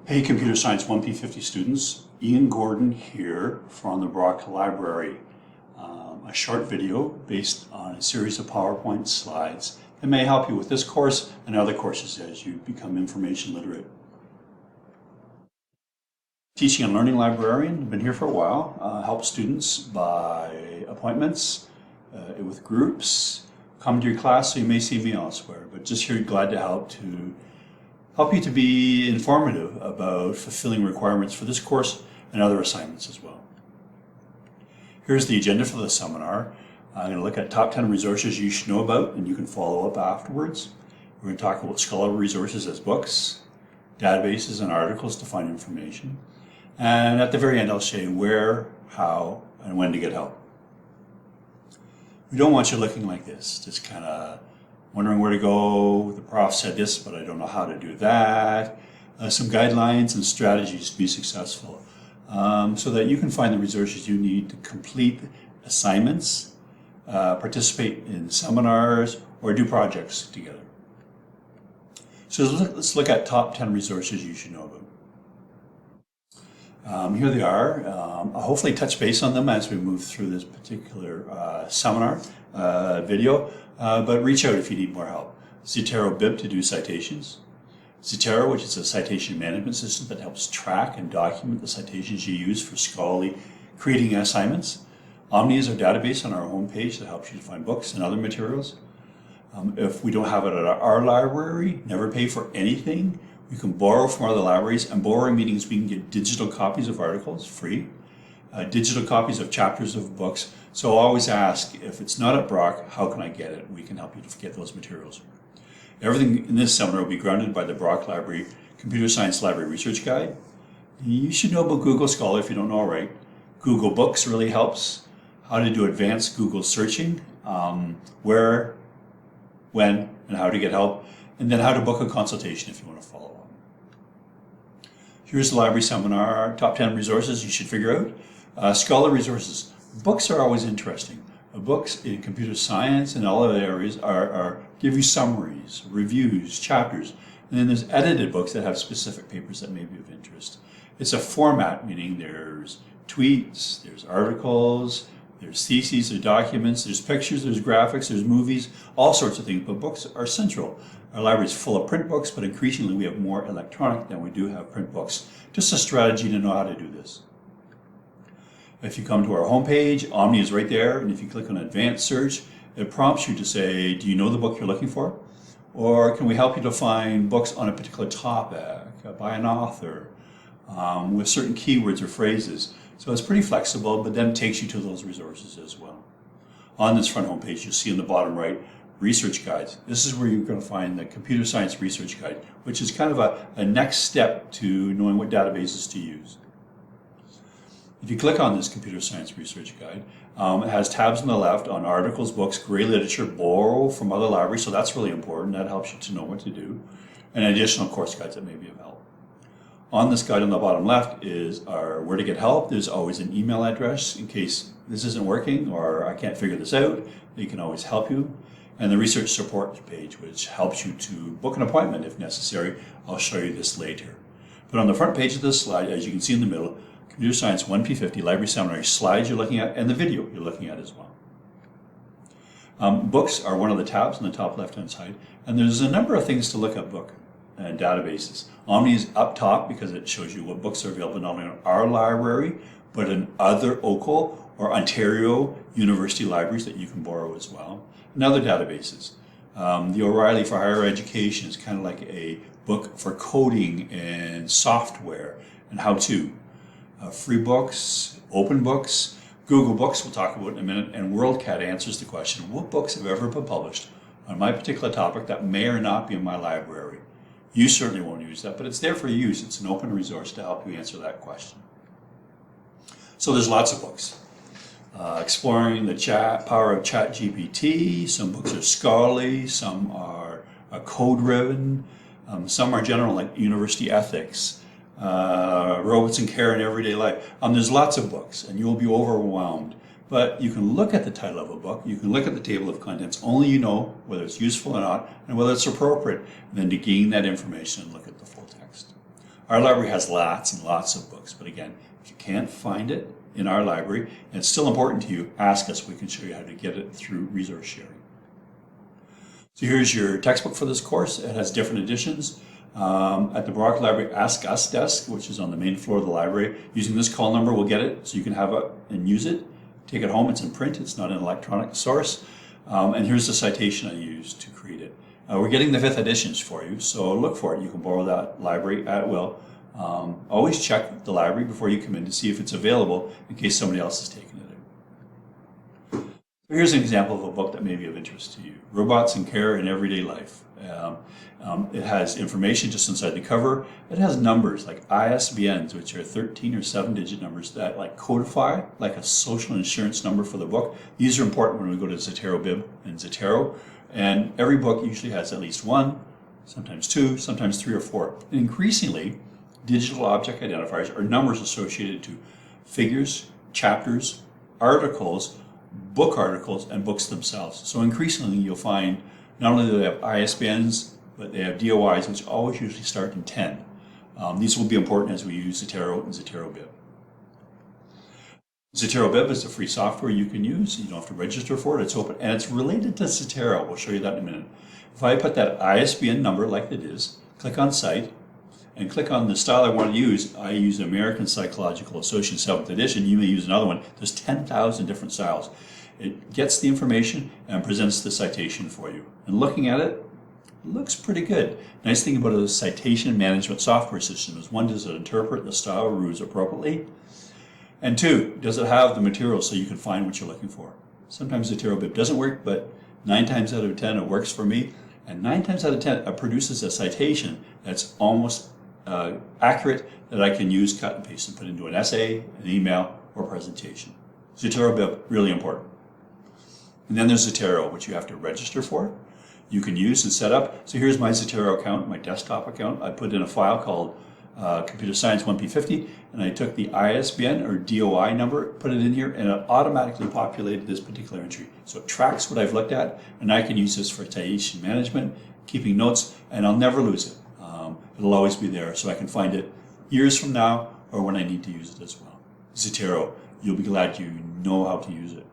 Hey Computer Science 1P50 students, Ian Gordon here from the Brock Library. A short video based on a series of PowerPoint slides that may help you with this course and other courses as you become information literate. Teaching and learning librarian, I've been here for a while, help students by appointments, with groups, come to your class, so you may see me elsewhere, but just here glad to help you to be informative about fulfilling requirements for this course and other assignments as well. Here's the agenda for the seminar. I'm going to look at top 10 resources you should know about, and you can follow up afterwards. We're going to talk about scholarly resources as books, databases, and articles to find information. And at the very end, I'll show you where, how, and when to get help. We don't want you looking like this, just kind of wondering where to go. The prof said this, but I don't know how to do that. Some guidelines and strategies to be successful so that you can find the resources you need to complete assignments, participate in seminars, or do projects together. So let's look at top 10 resources you should know about. Here they are. I'll hopefully touch base on them as we move through this particular seminar video, but reach out if you need more help. Zotero Bib to do citations. Zotero, which is a citation management system that helps track and document the citations you use for scholarly creating assignments. Omni is our database on our homepage that helps you to find books and other materials. If we don't have it at our library, never pay for anything. We can borrow from other libraries, and borrowing means we can get digital copies of articles, free, digital copies of chapters of books. So always ask, if it's not at Brock, how can I get it? We can help you to get those materials. Everything in this seminar will be grounded by the Brock Library Computer Science Library Research Guide. You should know about Google Scholar if you don't know already. Google Books really helps. How to do advanced Google searching, where, when, and how to get help, and then how to book a consultation if you want to follow up. Here's the library seminar, top 10 resources you should figure out. Scholar resources. Books are always interesting. Books in computer science and all other areas give you summaries, reviews, chapters, and then there's edited books that have specific papers that may be of interest. It's a format, meaning there's tweets, there's articles, there's theses, there's documents, there's pictures, there's graphics, there's movies, all sorts of things, but books are central. Our library is full of print books, but increasingly we have more electronic than we do have print books. Just a strategy to know how to do this. If you come to our homepage, Omni is right there, and if you click on Advanced Search, it prompts you to say, do you know the book you're looking for? Or can we help you to find books on a particular topic by an author with certain keywords or phrases? So it's pretty flexible, but then it takes you to those resources as well. On this front homepage, you'll see in the bottom right, research guides. This is where you're going to find the Computer Science Research Guide, which is kind of a next step to knowing what databases to use. If you click on this Computer Science Research Guide, it has tabs on the left on articles, books, gray literature, borrow from other libraries, so that's really important. That helps you to know what to do, and additional course guides that may be of help. On this guide on the bottom left is our where to get help. There's always an email address in case this isn't working or I can't figure this out. They can always help you. And the research support page, which helps you to book an appointment if necessary. I'll show you this later. But on the front page of this slide, as you can see in the middle, Computer Science 1P50 Library Seminar slides you're looking at and the video you're looking at as well. Books are one of the tabs on the top left-hand side, and there's a number of things to look at book and databases. Omni is up top because it shows you what books are available not only in our library, but in other OCL or Ontario University libraries that you can borrow as well, and other databases. The O'Reilly for Higher Education is kind of like a book for coding and software and how-to. Free books, open books, Google Books we'll talk about in a minute, and WorldCat answers the question, what books have ever been published on my particular topic that may or not be in my library? You certainly won't use that, but it's there for use. It's an open resource to help you answer that question. So there's lots of books. Exploring the power of ChatGPT. Some books are scholarly, some are code-driven, some are general like university ethics, robots and care in everyday life. There's lots of books and you'll be overwhelmed. But you can look at the title of a book, you can look at the table of contents, only you know whether it's useful or not and whether it's appropriate, and then to gain that information and look at the full text. Our library has lots and lots of books, but again, if you can't find it in our library and it's still important to you, ask us. We can show you how to get it through resource sharing. So here's your textbook for this course. It has different editions. At the Brock Library Ask Us desk, which is on the main floor of the library, using this call number we'll get it, so you can have it and use it. Take it home, it's in print, it's not an electronic source. And here's the citation I used to create it. We're getting the 5th editions for you, so look for it. You can borrow that library at will. Always check the library before you come in to see if it's available in case somebody else has taken it. Here's an example of a book that may be of interest to you. Robots in Care in Everyday Life. It has information just inside the cover. It has numbers like ISBNs, which are 13 or 7-digit numbers that like codify like a social insurance number for the book. These are important when we go to Zotero Bib and Zotero. And every book usually has at least 1, sometimes 2, sometimes 3 or 4. And increasingly, digital object identifiers are numbers associated to figures, chapters, articles, book articles, and books themselves. So increasingly you'll find not only do they have ISBNs, but they have DOIs, which always usually start in 10. These will be important as we use Zotero and Zotero Bib. Zotero Bib is a free software you can use. You don't have to register for it. It's open and it's related to Zotero. We'll show you that in a minute. If I put that ISBN number like it is, click on Cite, and click on the style I want to use. I use American Psychological Association 7th edition. You may use another one. There's 10,000 different styles. It gets the information and presents the citation for you. And looking at it, looks pretty good. Nice thing about a citation management software system is 1, does it interpret the style rules appropriately? And 2, does it have the materials so you can find what you're looking for? Sometimes Zotero Bib doesn't work, but 9 times out of 10 it works for me. And 9 times out of 10 it produces a citation that's almost accurate that I can use, cut and paste and put into an essay, an email, or presentation. Zotero Bib, really important. And then there's Zotero, which you have to register for. You can use and set up. So here's my Zotero account, my desktop account. I put in a file called Computer Science 1P50, and I took the ISBN or DOI number, put it in here, and it automatically populated this particular entry. So it tracks what I've looked at, and I can use this for citation management, keeping notes, and I'll never lose it. It'll always be there, so I can find it years from now or when I need to use it as well. Zotero, you'll be glad you know how to use it.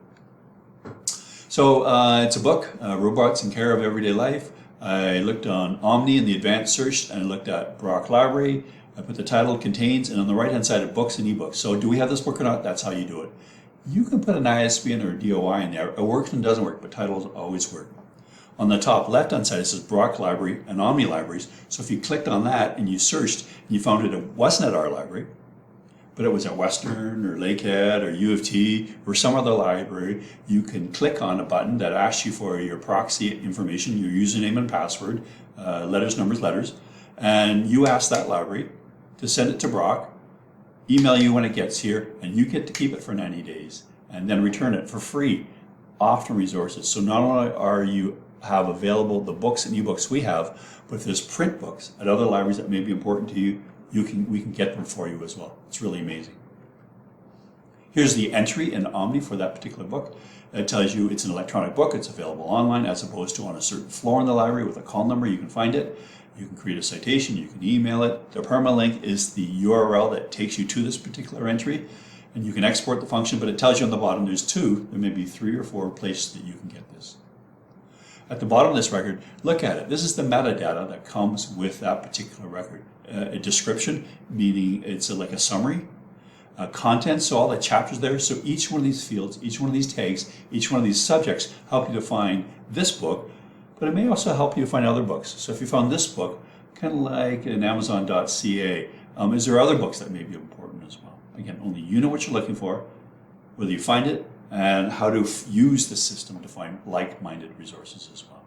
So it's a book, Robots in Care of Everyday Life. I looked on Omni in the advanced search, and I looked at Brock Library. I put the title contains, and on the right hand side of books and ebooks. So do we have this book or not? That's how you do it. You can put an ISBN or a DOI in there. It works and doesn't work, but titles always work. On the top left hand side it says Brock Library and Omni Libraries. So if you clicked on that and you searched and you found it wasn't at our library, but it was at Western or Lakehead or U of T or some other library, you can click on a button that asks you for your proxy information, your username and password, letters, numbers, letters, and you ask that library to send it to Brock, email you when it gets here, and you get to keep it for 90 days and then return it for free off to resources. So not only are you have available the books and ebooks we have, but if there's print books at other libraries that may be important to you, we can get them for you as well. It's really amazing. Here's the entry in Omni for that particular book. It tells you it's an electronic book. It's available online as opposed to on a certain floor in the library with a call number. You can find it. You can create a citation. You can email it. The permalink is the URL that takes you to this particular entry. And you can export the function, but it tells you on the bottom there's 2, there may be 3 or 4 places that you can get this. At the bottom of this record, look at it. This is the metadata that comes with that particular record. A description, meaning it's like a summary. Content, so all the chapters there. So each one of these fields, each one of these tags, each one of these subjects help you to find this book, but it may also help you to find other books. So if you found this book, kind of like in Amazon.ca, is there other books that may be important as well? Again, only you know what you're looking for, whether you find it, and how to use the system to find like-minded resources as well.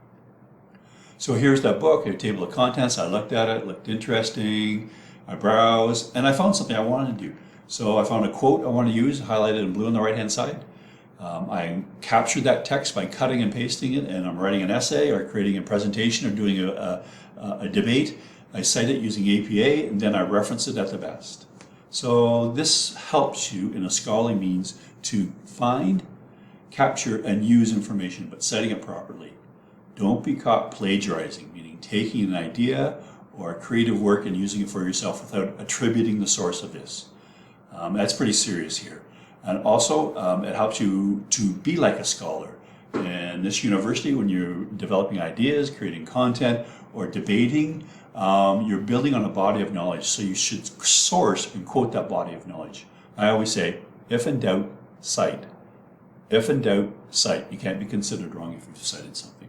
So here's that book, a table of contents. I looked at it, looked interesting, I browsed, and I found something I wanted to do. So I found a quote I want to use, highlighted in blue on the right-hand side. I captured that text by cutting and pasting it, and I'm writing an essay or creating a presentation or doing a debate. I cite it using APA, and then I reference it at the best. So this helps you in a scholarly means to find, capture, and use information, but citing it properly. Don't be caught plagiarizing, meaning taking an idea or creative work and using it for yourself without attributing the source of this. That's pretty serious here. And also, it helps you to be like a scholar. In this university, when you're developing ideas, creating content, or debating, you're building on a body of knowledge. So you should source and quote that body of knowledge. I always say, if in doubt, cite. If in doubt, cite. You can't be considered wrong if you've cited something.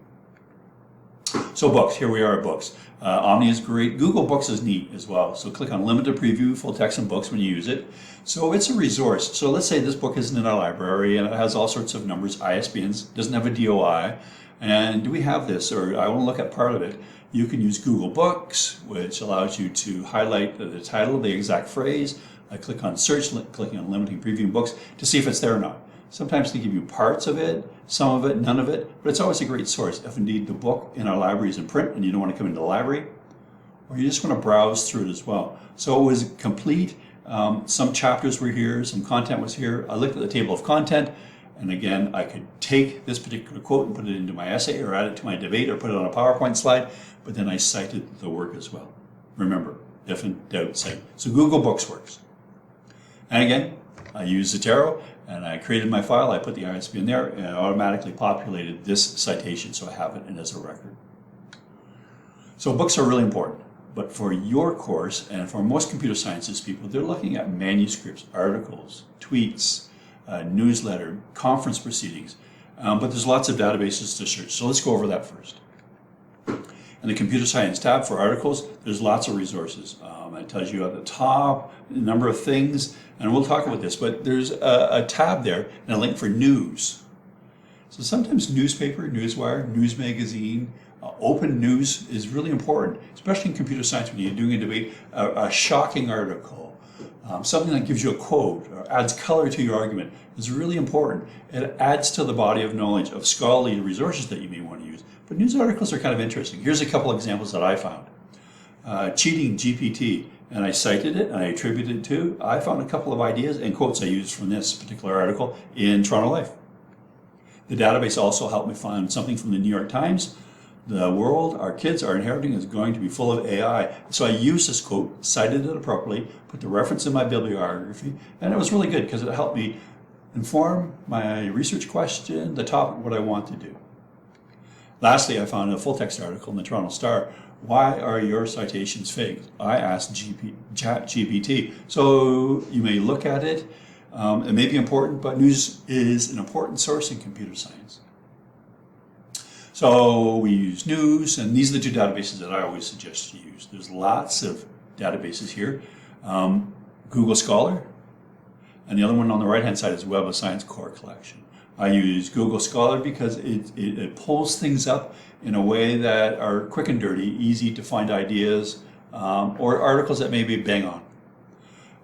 So books, here we are at books. Omni is great. Google Books is neat as well. So click on limited preview, full text and books when you use it. So it's a resource. So let's say this book isn't in our library and it has all sorts of numbers, ISBNs, doesn't have a DOI. And do we have this? Or I want to look at part of it. You can use Google Books, which allows you to highlight the title, the exact phrase. I click on search, clicking on limiting preview books to see if it's there or not. Sometimes they give you parts of it, some of it, none of it, but it's always a great source. If indeed the book in our library is in print and you don't want to come into the library, or you just want to browse through it as well. So it was complete. Some chapters were here, some content was here. I looked at the table of content, and again, I could take this particular quote and put it into my essay or add it to my debate or put it on a PowerPoint slide, but then I cited the work as well. Remember, if in doubt, cite. So Google Books works. And again, I use Zotero, and I created my file, I put the ISBN there, and it automatically populated this citation, so I have it in as a record. So books are really important, but for your course, and for most computer sciences people, they're looking at manuscripts, articles, tweets, newsletter, conference proceedings, but there's lots of databases to search, so let's go over that first. In the computer science tab for articles, there's lots of resources. It tells you at the top a number of things, and we'll talk about this, but there's a tab there and a link for news. So sometimes newspaper, newswire, news magazine, open news is really important, especially in computer science when you're doing a debate, a shocking article, something that gives you a quote or adds color to your argument is really important. It adds to the body of knowledge of scholarly resources that you may want to use. But news articles are kind of interesting. Here's a couple examples that I found. Cheating GPT, and I cited it and I attributed it to. I found a couple of ideas and quotes I used from this particular article in Toronto Life. The database also helped me find something from the New York Times. The world our kids are inheriting is going to be full of AI. So I used this quote, cited it appropriately, put the reference in my bibliography, and it was really good because it helped me inform my research question, the topic, what I want to do. Lastly, I found a full text article in the Toronto Star. Why are your citations fake? I asked ChatGPT. So you may look at it. It may be important, but news is an important source in computer science. So we use news, and these are the two databases that I always suggest you use. There's lots of databases here. Google Scholar, and the other one on the right-hand side is Web of Science Core Collection. I use Google Scholar because it pulls things up in a way that are quick and dirty, easy to find ideas, or articles that may be bang on.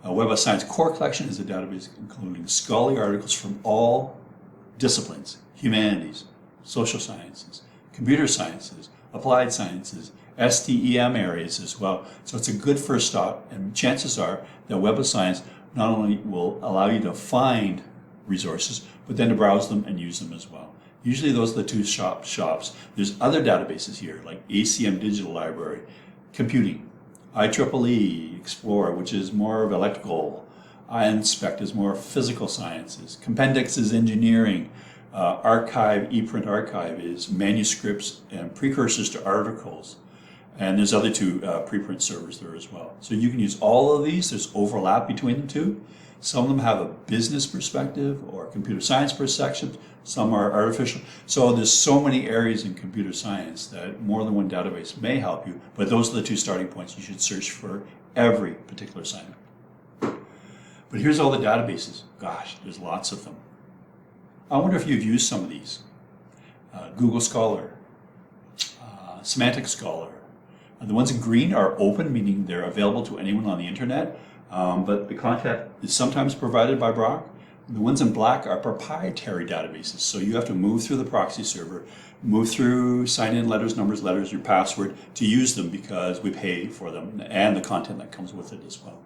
Web of Science Core Collection is a database including scholarly articles from all disciplines, humanities, social sciences, computer sciences, applied sciences, STEM areas as well. So it's a good first stop, and chances are that Web of Science not only will allow you to find resources, but then to browse them and use them as well. Usually those are the two shops. There's other databases here, like ACM Digital Library, Computing, IEEE Explorer, which is more of electrical, iInspect is more physical sciences, Compendex is engineering, Archive, ePrint Archive is manuscripts and precursors to articles. And there's other two preprint servers there as well. So you can use all of these. There's overlap between the two. Some of them have a business perspective or a computer science perspective. Some are artificial. So there's so many areas in computer science that more than one database may help you. But those are the two starting points you should search for every particular assignment. But here's all the databases. Gosh, there's lots of them. I wonder if you've used some of these. Google Scholar, Semantic Scholar. The ones in green are open, meaning they're available to anyone on the internet, but the content is sometimes provided by Brock. The ones in black are proprietary databases, so you have to move through the proxy server, move through sign-in letters, numbers, letters, your password to use them because we pay for them and the content that comes with it as well.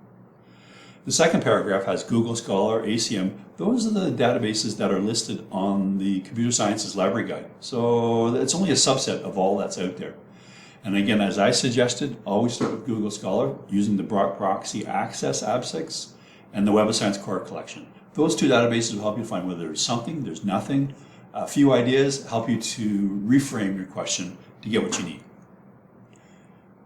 The second paragraph has Google Scholar, ACM. Those are the databases that are listed on the Computer Sciences Library Guide. So it's only a subset of all that's out there. And again, as I suggested, always start with Google Scholar using the proxy access abstracts and the Web of Science core collection. Those two databases will help you find whether there's something, there's nothing. A few ideas help you to reframe your question to get what you need.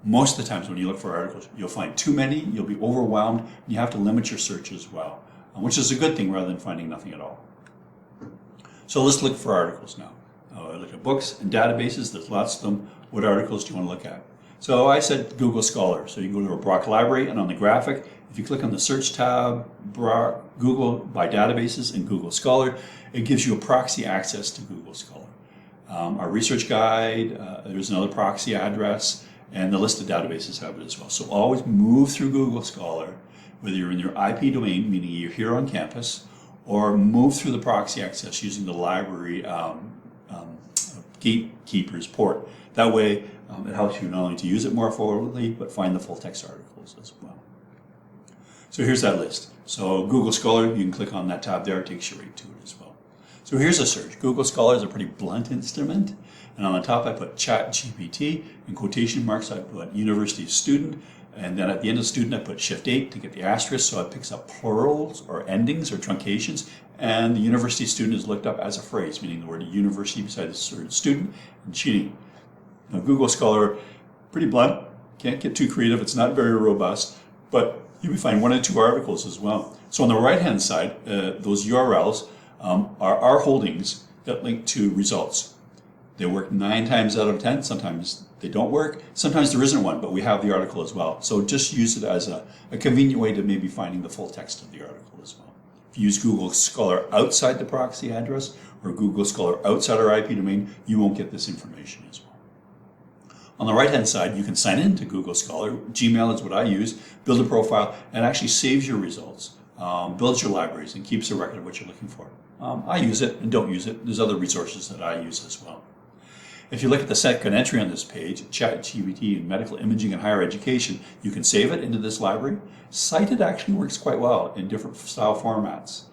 Most of the times when you look for articles, you'll find too many, you'll be overwhelmed, and you have to limit your search as well, which is a good thing rather than finding nothing at all. So let's look for articles now. Look at books and databases, there's lots of them. What articles do you want to look at? So I said Google Scholar. So you can go to a Brock Library, and on the graphic, if you click on the search tab, Google by databases and Google Scholar, it gives you a proxy access to Google Scholar. Our research guide, there's another proxy address, and the list of databases have it as well. So always move through Google Scholar, whether you're in your IP domain, meaning you're here on campus, or move through the proxy access using the library gatekeeper's port. That way, it helps you not only to use it more fully, but find the full text articles as well. So here's that list. So Google Scholar, you can click on that tab there, it takes you right to it as well. So here's a search. Google Scholar is a pretty blunt instrument. And on the top, I put ChatGPT. In quotation marks, I put university student. And then at the end of student, I put Shift-8 to get the asterisk, so it picks up plurals or endings or truncations. And the university student is looked up as a phrase, meaning the word university beside the word student and cheating. Now, Google Scholar, pretty blunt, can't get too creative, it's not very robust, but you can find 1 or 2 articles as well. So on the right-hand side, those URLs are our holdings that link to results. They work 9 times out of 10. Sometimes they don't work. Sometimes there isn't one, but we have the article as well. So just use it as a convenient way to maybe finding the full text of the article as well. If you use Google Scholar outside the proxy address or Google Scholar outside our IP domain, you won't get this information as well. On the right-hand side, you can sign in to Google Scholar. Gmail is what I use. Build a profile and actually saves your results, builds your libraries, and keeps a record of what you're looking for. I use it and don't use it. There's other resources that I use as well. If you look at the second entry on this page, ChatGPT in medical imaging and higher education, you can save it into this library. Cited actually works quite well in different style formats.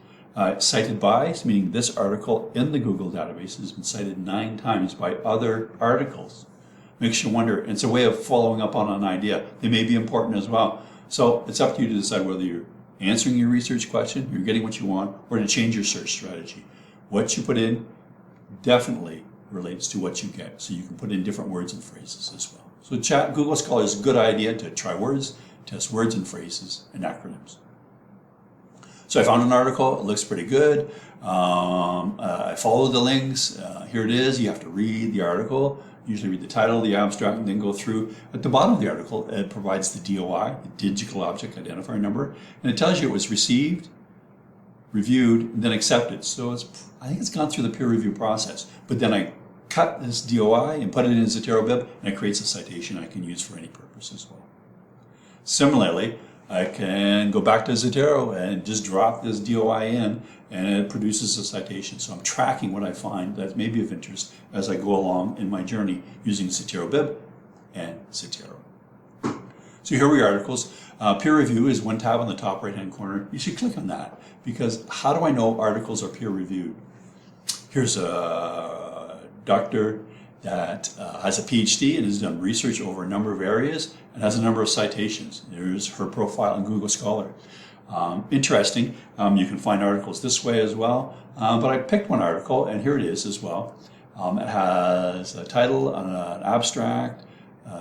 Cited by, meaning this article in the Google database has been cited 9 times by other articles. Makes you wonder. It's a way of following up on an idea. They may be important as well. So it's up to you to decide whether you're answering your research question, you're getting what you want, or to change your search strategy. What you put in definitely relates to what you get. So you can put in different words and phrases as well. So Google Scholar is a good idea to try words, test words and phrases and acronyms. So I found an article, it looks pretty good. I followed the links. Here it is. You have to read the article, usually read the title, the abstract, and then go through. At the bottom of the article, it provides the DOI, the Digital Object Identifier Number, and it tells you it was received, reviewed, and then accepted. So I think it's gone through the peer review process. But then I cut this DOI and put it in Zotero Bib, and it creates a citation I can use for any purpose as well. Similarly, I can go back to Zotero and just drop this DOI in, and it produces a citation. So I'm tracking what I find that may be of interest as I go along in my journey using Zotero Bib and Zotero. So here are your articles. Peer review is one tab on the top right-hand corner. You should click on that, because how do I know articles are peer reviewed? Here's a doctor that has a PhD and has done research over a number of areas and has a number of citations. There's her profile in Google Scholar. Interesting. You can find articles this way as well. But I picked one article, and here it is as well. It has a title, an abstract,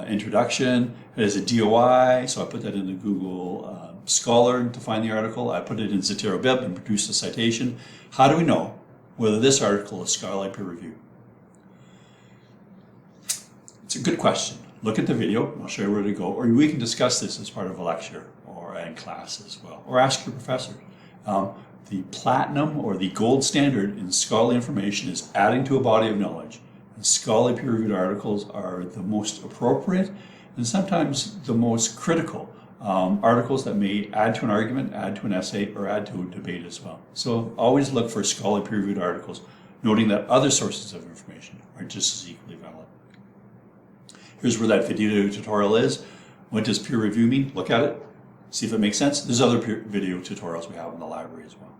introduction. It has a DOI, so I put that into Google Scholar to find the article. I put it in Zotero Bib and produced a citation. How do we know whether this article is scholarly peer reviewed? It's a good question. Look at the video, and I'll show you where to go, or we can discuss this as part of a lecture or in class as well, or ask your professor. The platinum or the gold standard in scholarly information is adding to a body of knowledge. And scholarly peer-reviewed articles are the most appropriate and sometimes the most critical articles that may add to an argument, add to an essay, or add to a debate as well. So always look for scholarly peer-reviewed articles, noting that other sources of information are just as equally valid. Here's where that video tutorial is. What does peer review mean? Look at it, see if it makes sense. There's other video tutorials we have in the library as well.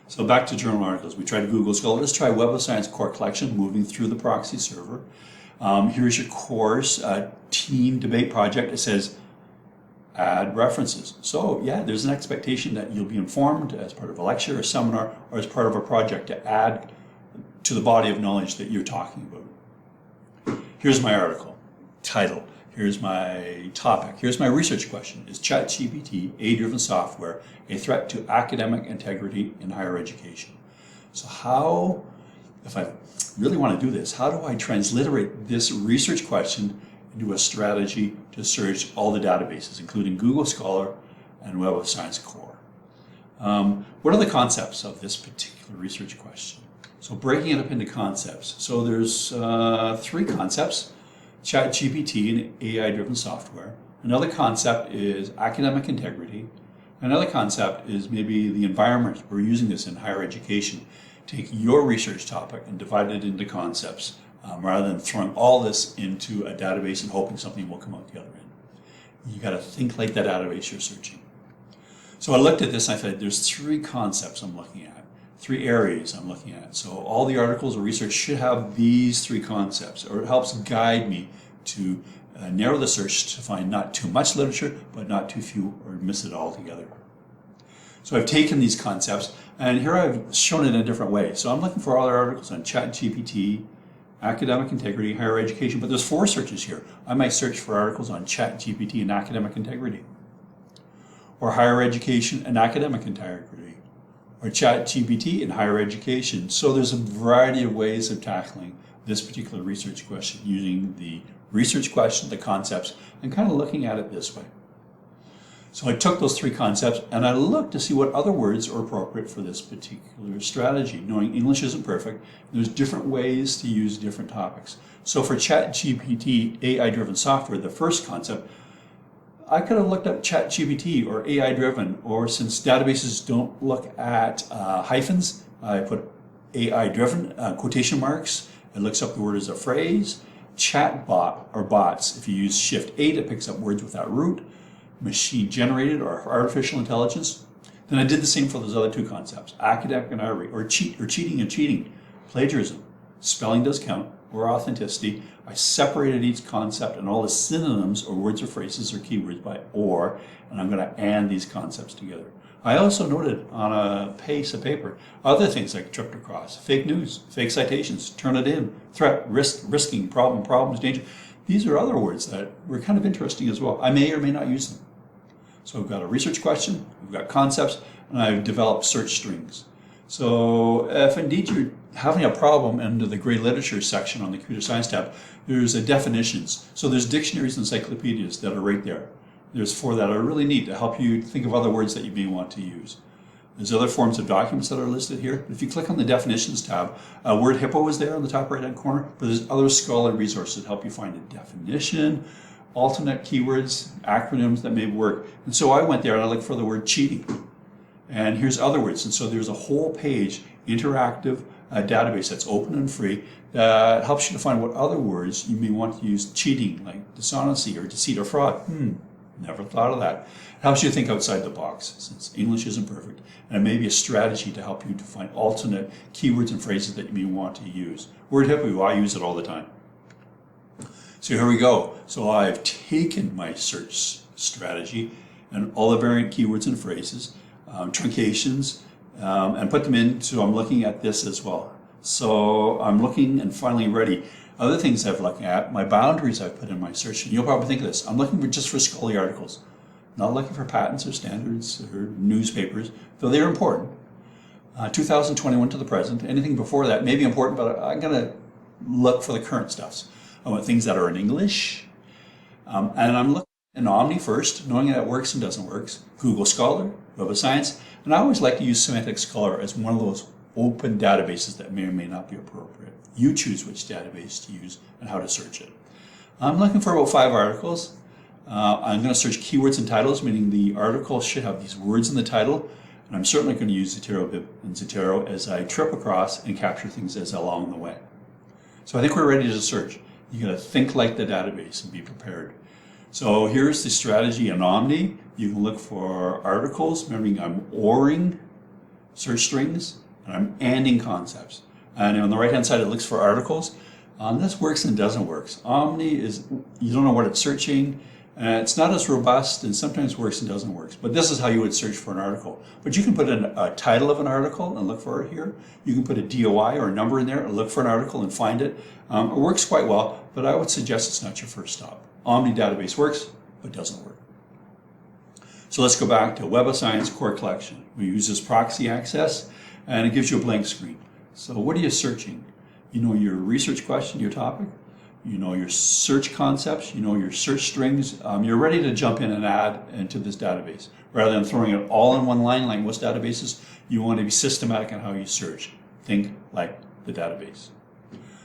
So back to journal articles. We tried Google Scholar. Let's try Web of Science core collection, moving through the proxy server. Here's your course, team debate project. It says add references. So yeah, there's an expectation that you'll be informed as part of a lecture, a seminar, or as part of a project to add to the body of knowledge that you're talking about. Here's my article, title. Here's my topic. Here's my research question. Is ChatGPT, AI-driven software, a threat to academic integrity in higher education? So how, if I really want to do this, how do I transliterate this research question into a strategy to search all the databases, including Google Scholar and Web of Science Core? What are the concepts of this particular research question? So breaking it up into concepts. So there's 3 concepts: ChatGPT and AI-driven software. Another concept is academic integrity. Another concept is maybe the environment we're using this in higher education. Take your research topic and divide it into concepts rather than throwing all this into a database and hoping something will come out the other end. You got to think like the database you're searching. So I looked at this and I thought there's 3 concepts I'm looking at, 3 areas I'm looking at. So all the articles or research should have these 3 concepts, or it helps guide me to narrow the search to find not too much literature, but not too few, or miss it altogether. So I've taken these concepts, and here I've shown it in a different way. So I'm looking for other articles on ChatGPT, academic integrity, higher education, but there's 4 searches here. I might search for articles on ChatGPT and academic integrity, or higher education and academic integrity, or ChatGPT and higher education. So there's a variety of ways of tackling this particular research question using the research question, the concepts, and kind of looking at it this way. So I took those 3 concepts and I looked to see what other words are appropriate for this particular strategy. Knowing English isn't perfect, there's different ways to use different topics. So for ChatGPT AI-driven software, the first concept, I could have looked up ChatGPT or AI-driven, or since databases don't look at hyphens, I put AI-driven quotation marks. It looks up the word as a phrase. Chatbot or bots, if you use Shift-8, it picks up words without root. Machine generated or artificial intelligence. Then I did the same for those other 2 concepts, academic and or cheating and cheating, plagiarism, spelling does count, or authenticity. I separated each concept and all the synonyms or words or phrases or keywords by or, and I'm going to and these concepts together. I also noted on a piece of paper other things I tripped across: fake news, fake citations, turn it in, threat, risking, problems, danger. These are other words that were kind of interesting as well. I may or may not use them. So we've got a research question, we've got concepts, and I've developed search strings. So if indeed you're having a problem under the grade literature section on the computer science tab, there's definitions. So there's dictionaries and encyclopedias that are right there. There's 4 that are really neat to help you think of other words that you may want to use. There's other forms of documents that are listed here. If you click on the definitions tab, Word Hippo is there on the top right-hand corner, but there's other scholarly resources that help you find a definition, alternate keywords, acronyms that may work. And so I went there and I looked for the word cheating. And here's other words. And so there's a whole page, interactive database that's open and free that helps you to find what other words you may want to use cheating, like dishonesty or deceit or fraud. Never thought of that. It helps you think outside the box, since English isn't perfect. And it may be a strategy to help you to find alternate keywords and phrases that you may want to use. Word Hippo, I use it all the time. So here we go. So I've taken my search strategy and all the variant keywords and phrases, truncations, and put them in. So I'm looking at this as well. So I'm looking and finally ready. Other things I've looked at, my boundaries I've put in my search, and you'll probably think of this. I'm looking just for scholarly articles, not looking for patents or standards or newspapers, though they're important. 2021 to the present, anything before that may be important, but I'm going to look for the current stuffs. I want things that are in English, and I'm looking in Omni first, knowing that it works and doesn't work. Google Scholar, Web of Science, and I always like to use Semantic Scholar as one of those open databases that may or may not be appropriate. You choose which database to use and how to search it. I'm looking for about 5 articles. I'm going to search keywords and titles, meaning the article should have these words in the title. And I'm certainly going to use Zotero Bib and Zotero as I trip across and capture things as along the way. So I think we're ready to search. You got to think like the database and be prepared. So here's the strategy in Omni. You can look for articles, remembering I'm ORing search strings and I'm ANDing concepts. And on the right-hand side, it looks for articles. This works and doesn't work. Omni is, you don't know what it's searching. It's not as robust and sometimes works and doesn't work. But this is how you would search for an article. But you can put in a title of an article and look for it here. You can put a DOI or a number in there and look for an article and find it. It works quite well, but I would suggest it's not your first stop. Omni database works, but doesn't work. So let's go back to Web of Science Core Collection. We use this proxy access and it gives you a blank screen. So what are you searching? You know your research question, your topic. You know your search concepts. You know your search strings. You're ready to jump in and add into this database. Rather than throwing it all in one line like most databases, you want to be systematic in how you search. Think like the database.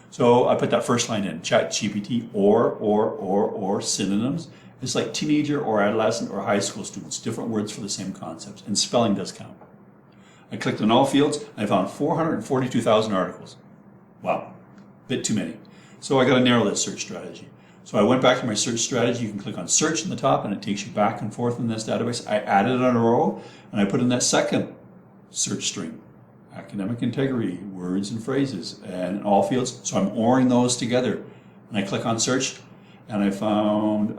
So I put that first line in, ChatGPT or synonyms. It's like teenager or adolescent or high school students, different words for the same concepts, and spelling does count. I clicked on all fields, and I found 442,000 articles. Wow, bit too many. So I got to narrow that search strategy. So I went back to my search strategy. You can click on search in the top, and it takes you back and forth in this database. I added it on a row, and I put in that second search string, academic integrity, words and phrases, and all fields. So I'm ORing those together. And I click on search, and I found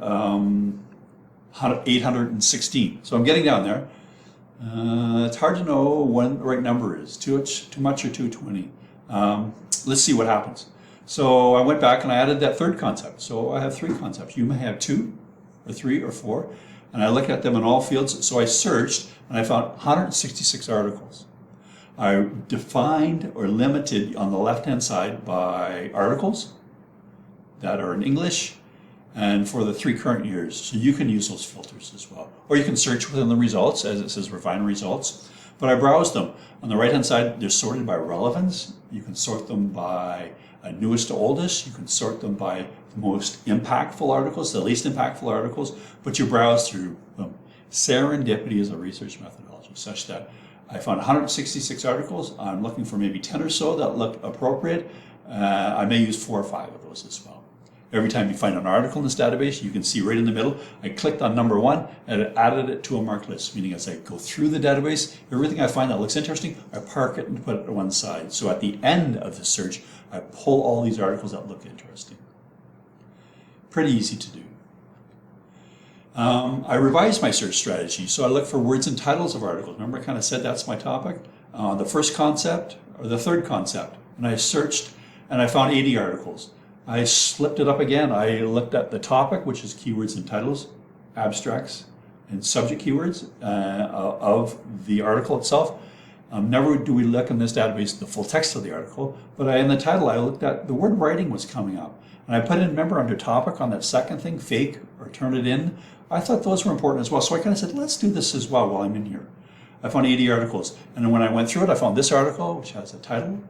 816. So I'm getting down there. It's hard to know when the right number is, too much or too 20. Let's see what happens. So I went back and I added that third concept. So I have 3 concepts. You may have 2 or 3 or 4. And I looked at them in all fields. So I searched and I found 166 articles. I defined or limited on the left-hand side by articles that are in English and for the 3 current years. So you can use those filters as well. Or you can search within the results, as it says refine results. But I browsed them. On the right-hand side, they're sorted by relevance. You can sort them by newest to oldest. You can sort them by the most impactful articles, the least impactful articles, but you browse through them. Serendipity is a research methodology such that I found 166 articles. I'm looking for maybe 10 or so that look appropriate. I may use 4 or 5 of those as well. Every time you find an article in this database, you can see right in the middle, I clicked on number 1 and it added it to a marked list, meaning as I go through the database, everything I find that looks interesting, I park it and put it to one side. So at the end of the search, I pull all these articles that look interesting. Pretty easy to do. I revised my search strategy. So I look for words and titles of articles. Remember I kind of said that's my topic? The first concept or the third concept. And I searched and I found 80 articles. I slipped it up again. I looked at the topic, which is keywords and titles, abstracts, and subject keywords of the article itself. Never do we look in this database at the full text of the article, but in the title I looked at the word writing was coming up. And I put in, remember, under topic on that second thing, fake or turn it in. I thought those were important as well. So I kind of said, let's do this as well while I'm in here. I found 80 articles. And then when I went through it, I found this article, which has a title,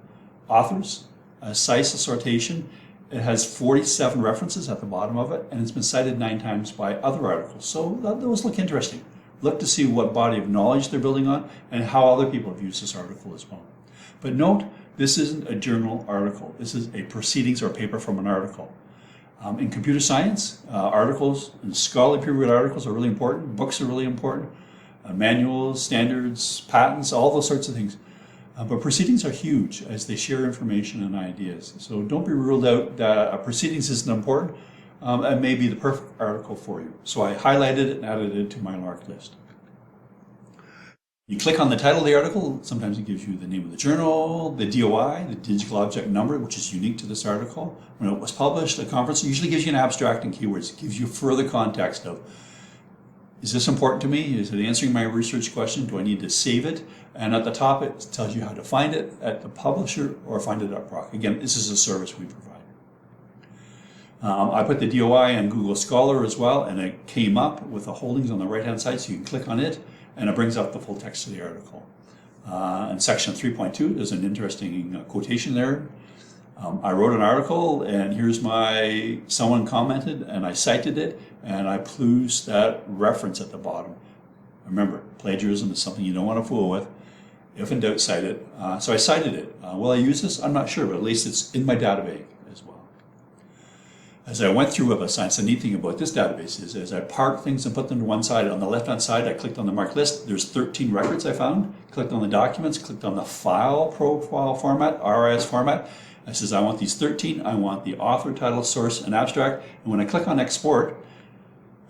authors, a size assortation. It has 47 references at the bottom of it, and it's been cited 9 times by other articles. So those look interesting. Look to see what body of knowledge they're building on and how other people have used this article as well. But note, this isn't a journal article. This is a proceedings or a paper from an article. In computer science, articles and scholarly peer-reviewed articles are really important. Books are really important. Manuals, standards, patents, all those sorts of things. But proceedings are huge as they share information and ideas. So don't be ruled out that proceedings isn't important. It may be the perfect article for you. So I highlighted it and added it to my marked list. You click on the title of the article. Sometimes it gives you the name of the journal, the DOI, the digital object number, which is unique to this article. When it was published, the conference usually gives you an abstract and keywords. It gives you further context of, is this important to me? Is it answering my research question? Do I need to save it? And at the top, it tells you how to find it at the publisher or find it at Proc. Again, this is a service we provide. I put the DOI on Google Scholar as well, and it came up with the holdings on the right-hand side, so you can click on it, and it brings up the full text of the article. In section 3.2, there's an interesting quotation there. I wrote an article, and here's someone commented, and I cited it, and I plused that reference at the bottom. Remember, plagiarism is something you don't want to fool with. If in doubt, cite it. So I cited it. Will I use this? I'm not sure, but at least it's in my database as well. As I went through Web of Science, the neat thing about this database is as I parked things and put them to one side, on the left-hand side, I clicked on the marked list. There's 13 records I found. Clicked on the documents, clicked on the file profile format, RIS format, I says, I want these 13, I want the author, title, source, and abstract. And when I click on export,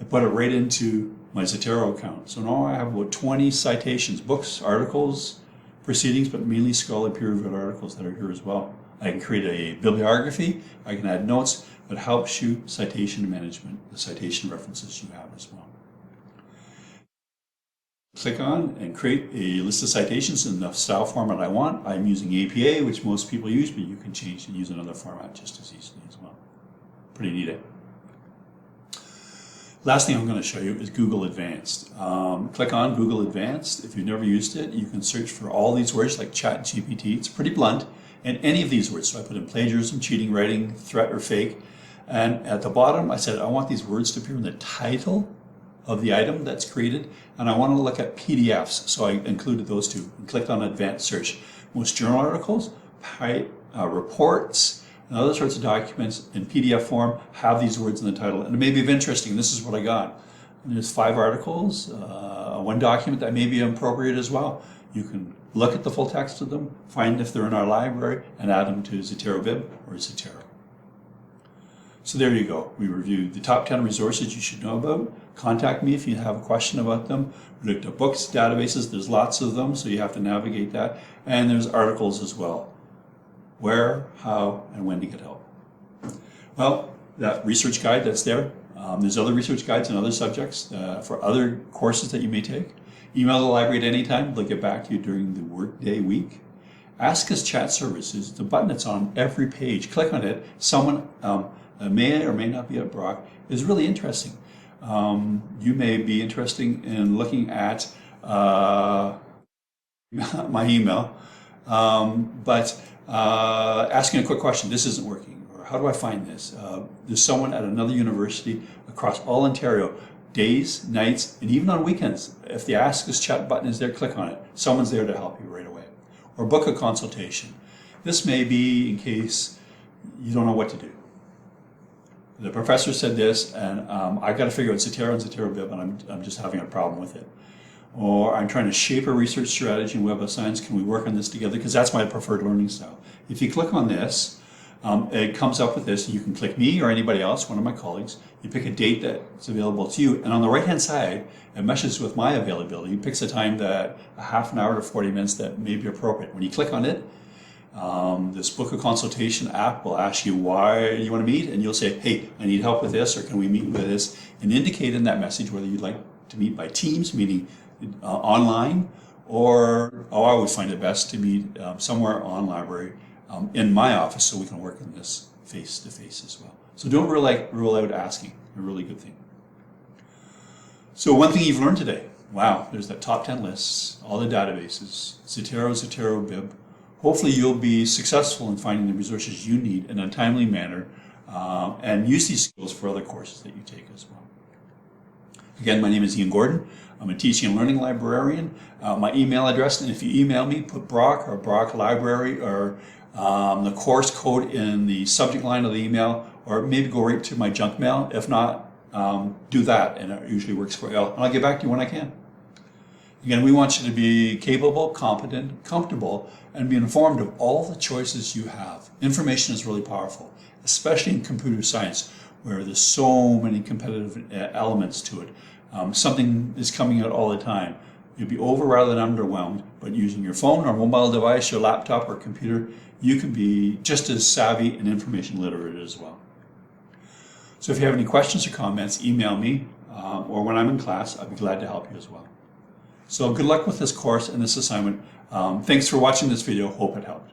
I put it right into my Zotero account. So now I have about 20 citations, books, articles, proceedings, but mainly scholarly peer-reviewed articles that are here as well. I can create a bibliography, I can add notes, but helps you citation management, the citation references you have as well. Click on and create a list of citations in the style format I want. I'm using APA, which most people use, but you can change and use another format just as easily as well. Pretty neat. Last thing I'm going to show you is Google Advanced. Click on Google Advanced. If you've never used it, you can search for all these words like ChatGPT. It's pretty blunt. And any of these words. So I put in plagiarism, cheating, writing, threat, or fake. And at the bottom, I said I want these words to appear in the title of the item that's created. And I want to look at PDFs. So I included those two and clicked on Advanced Search. Most journal articles, reports, and other sorts of documents in PDF form have these words in the title. And it may be of interest. This is what I got. And there's 5 articles, one document that may be appropriate as well. You can look at the full text of them, find if they're in our library, and add them to Zotero Bib or Zotero. So there you go. We reviewed the top 10 resources you should know about. Contact me if you have a question about them. We looked at books, databases. There's lots of them, so you have to navigate that. And there's articles as well. Where, how, and when to get help. Well, that research guide that's there. There's other research guides and other subjects for other courses that you may take. Email the library at any time. They'll get back to you during the workday week. Ask Us Chat Services. The button that's on every page. Click on it. Someone may or may not be at Brock is really interesting. You may be interested in looking at my email, but asking a quick question. This isn't working. Or how do I find this? There's someone at another university across all Ontario, days, nights, and even on weekends. If the Ask Us Chat button is there, click on it. Someone's there to help you right away. Or book a consultation. This may be in case you don't know what to do. The professor said this, and I got to figure out Zotero and Zotero Bib, and I'm just having a problem with it. Or I'm trying to shape a research strategy in Web of Science. Can we work on this together? Because that's my preferred learning style. If you click on this, it comes up with this. You can click me or anybody else, one of my colleagues. You pick a date that's available to you, and on the right-hand side, it meshes with my availability. It picks a time that a half an hour to 40 minutes that may be appropriate. When you click on it, this book a consultation app will ask you why you want to meet, and you'll say, hey, I need help with this, or can we meet with this, and indicate in that message whether you'd like to meet by Teams, meaning online, or I always find it best to meet somewhere on library in my office so we can work on this face-to-face as well. So don't rule out asking, a really good thing. So one thing you've learned today, wow, there's that top 10 lists, all the databases, Zotero, Zotero Bib. Hopefully you'll be successful in finding the resources you need in a timely manner and use these skills for other courses that you take as well. Again, my name is Ian Gordon. I'm a teaching and learning librarian. My email address, and if you email me, put Brock or Brock Library or the course code in the subject line of the email, or maybe go right to my junk mail. If not, do that, and it usually works for you. And I'll get back to you when I can. Again, we want you to be capable, competent, comfortable, and be informed of all the choices you have. Information is really powerful, especially in computer science, where there's so many competitive elements to it. Something is coming out all the time. You'll be over rather than underwhelmed, but using your phone or mobile device, your laptop or computer, you can be just as savvy and information literate as well. So if you have any questions or comments, email me, or when I'm in class, I'd be glad to help you as well. So good luck with this course and this assignment. Thanks for watching this video. Hope it helped.